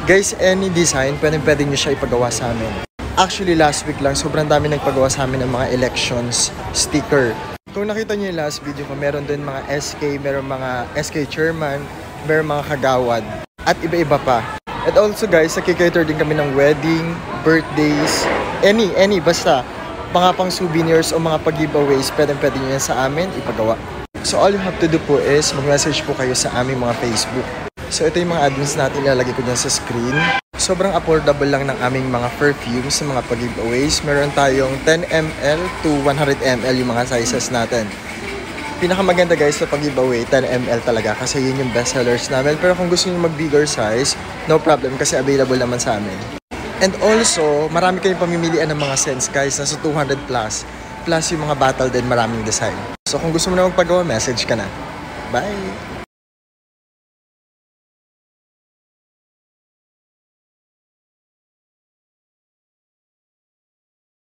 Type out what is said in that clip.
Guys, any design, pwede nyo siya ipagawa sa amin. Actually, last week lang, sobrang dami nagpagawa sa amin ng mga elections sticker. Kung nakita nyo yung last video ko, meron din mga SK, meron mga SK chairman, meron mga kagawad, at iba-iba pa. At also guys, nakikater din kami ng wedding, birthdays, any, basta mga pang souvenirs o mga pag-giveaways, pwede nyo yan sa amin ipagawa. So all you have to do po is mag-message po kayo sa aming mga Facebook. So ito yung mga admins natin, ilalagay ko dyan sa screen. Sobrang affordable lang ng aming mga perfumes sa mga pag-giveaways. Meron tayong 10 ml to 100 ml yung mga sizes natin. Pinakamaganda guys sa pag-giveaway, 10 ml talaga kasi yun yung best sellers namin. Pero kung gusto nyo mag-bigger size, no problem kasi available naman sa amin. And also, marami kayong pamimilian ng mga scents guys, nasa 200 plus. Plus yung mga bottle din, maraming design. So kung gusto mo na magpagawa, message ka na. Bye!